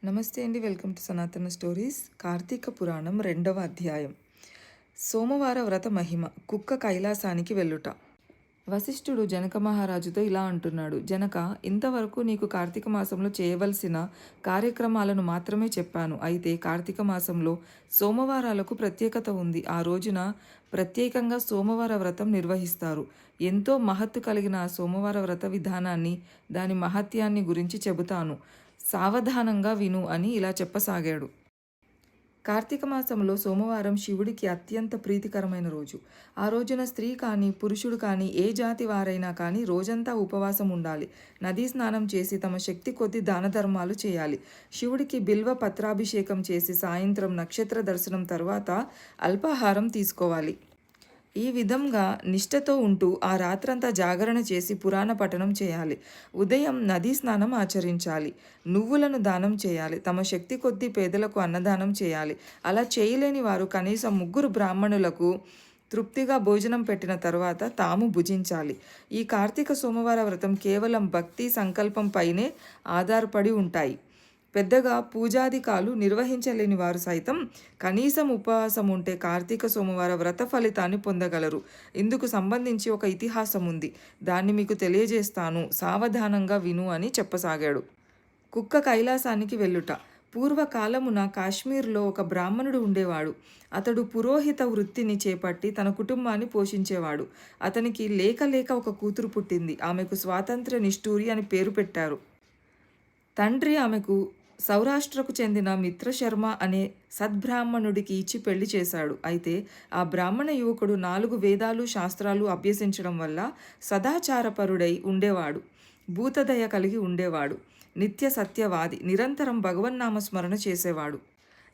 నమస్తే అండి. Welcome to సనాతన స్టోరీస్. కార్తీక పురాణం 2వ అధ్యాయం. సోమవార వ్రత మహిమ. కుక్క కైలాసానికి వెళ్ళుట. వశిష్ఠుడు జనక మహారాజుతో ఇలా అంటున్నాడు. జనక, ఇంతవరకు నీకు కార్తీక మాసంలో చేయవలసిన కార్యక్రమాలను మాత్రమే చెప్పాను. అయితే కార్తీక మాసంలో సోమవారాలకు ప్రత్యేకత ఉంది. ఆ రోజున ప్రత్యేకంగా సోమవార వ్రతం నిర్వహిస్తారు. ఎంతో మహత్తు కలిగిన ఆ సోమవార వ్రత విధానాన్ని, దాని మహత్యాన్ని గురించి చెబుతాను. సావధానంగా విను అని ఇలా చెప్పసాగాడు. కార్తీక మాసంలో సోమవారం శివుడికి అత్యంత ప్రీతికరమైన రోజు. ఆ రోజున స్త్రీ కానీ పురుషుడు కానీ ఏ జాతి వారైనా కానీ రోజంతా ఉపవాసం ఉండాలి. నదీ స్నానం చేసి తమ శక్తి కొద్దీ దాన ధర్మాలు చేయాలి. శివుడికి బిల్వ పత్రాభిషేకం చేసి సాయంత్రం నక్షత్ర దర్శనం తర్వాత అల్పాహారం తీసుకోవాలి. ఈ విధంగా నిష్ఠతో ఉంటూ ఆ రాత్రంతా జాగరణ చేసి పురాణ పఠనం చేయాలి. ఉదయం నదీ స్నానం ఆచరించాలి. నువ్వులను దానం చేయాలి. తమ శక్తి కొద్దీ పేదలకు అన్నదానం చేయాలి. అలా చేయలేని వారు కనీసం 3 బ్రాహ్మణులకు తృప్తిగా భోజనం పెట్టిన తర్వాత తాము భుజించాలి. ఈ కార్తీక సోమవార వ్రతం కేవలం భక్తి సంకల్పంపైనే ఆధారపడి ఉంటాయి. పెద్దగా పూజాధికాలు నిర్వహించలేని వారు సైతం కనీసం ఉపవాసం ఉంటే కార్తీక సోమవార వ్రత ఫలితాన్ని పొందగలరు. ఇందుకు సంబంధించి ఒక ఇతిహాసం ఉంది. దాన్ని మీకు తెలియజేస్తాను. సావధానంగా విను అని చెప్పసాగాడు. కుక్క కైలాసానికి వెళ్ళుట. పూర్వకాలమున కాశ్మీర్లో ఒక బ్రాహ్మణుడు ఉండేవాడు. అతడు పురోహిత వృత్తిని చేపట్టి తన కుటుంబాన్ని పోషించేవాడు. అతనికి లేక లేక ఒక కూతురు పుట్టింది. ఆమెకు స్వాతంత్ర్య నిష్ఠూరి అని పేరు పెట్టారు. తండ్రి ఆమెకు సౌరాష్ట్రకు చెందిన మిత్రశర్మ అనే సద్బ్రాహ్మణుడికి ఇచ్చి పెళ్లి చేశాడు. అయితే ఆ బ్రాహ్మణ యువకుడు 4 వేదాలు శాస్త్రాలు అభ్యసించడం వల్ల సదాచారపరుడై ఉండేవాడు. భూతదయ కలిగి ఉండేవాడు. నిత్య సత్యవాది. నిరంతరం భగవన్నామస్మరణ చేసేవాడు.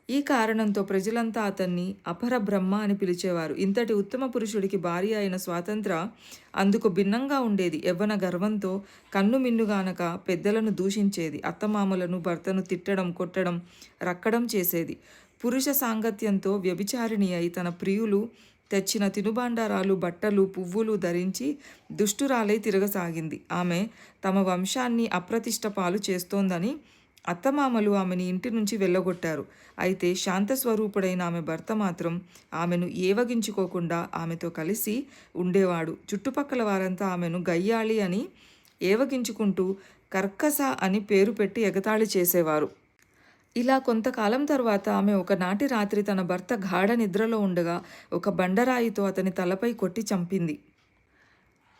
ఈ కారణంతో ప్రజలంతా అతన్ని అపర బ్రహ్మ అని పిలిచేవారు. ఇంతటి ఉత్తమ పురుషుడికి భార్య అయిన స్వాతంత్ర అందుకు భిన్నంగా ఉండేది. యవ్వన గర్వంతో కన్ను మిన్నుగానక పెద్దలను దూషించేది. అత్తమామలను భర్తను తిట్టడం, కొట్టడం, రక్కడం చేసేది. పురుష సాంగత్యంతో వ్యభిచారిణి అయి తన ప్రియులు తెచ్చిన తినుబండారాలు, బట్టలు, పువ్వులు ధరించి దుష్టురాలై తిరగసాగింది. ఆమె తమ వంశాన్ని అప్రతిష్ట పాలు చేస్తోందని అత్తమామలు ఆమెని ఇంటి నుంచి వెళ్ళగొట్టారు. అయితే శాంతస్వరూపుడైన ఆమె భర్త మాత్రం ఆమెను ఏవగించుకోకుండా ఆమెతో కలిసి ఉండేవాడు. చుట్టుపక్కల వారంతా ఆమెను గయ్యాళి అని ఏవగించుకుంటూ కర్కస అని పేరు పెట్టి ఎగతాళి చేసేవారు. ఇలా కొంతకాలం తర్వాత ఆమె ఒకనాటి రాత్రి తన భర్త గాఢ నిద్రలో ఉండగా ఒక బండరాయితో అతని తలపై కొట్టి చంపింది.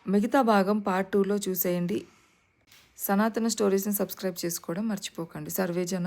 మిగతా భాగం పార్ట్ 2లో చూసేయండి. సనాతన స్టోరీస్ని సబ్స్క్రైబ్ చేసుకోవడం మర్చిపోకండి. సర్వేజన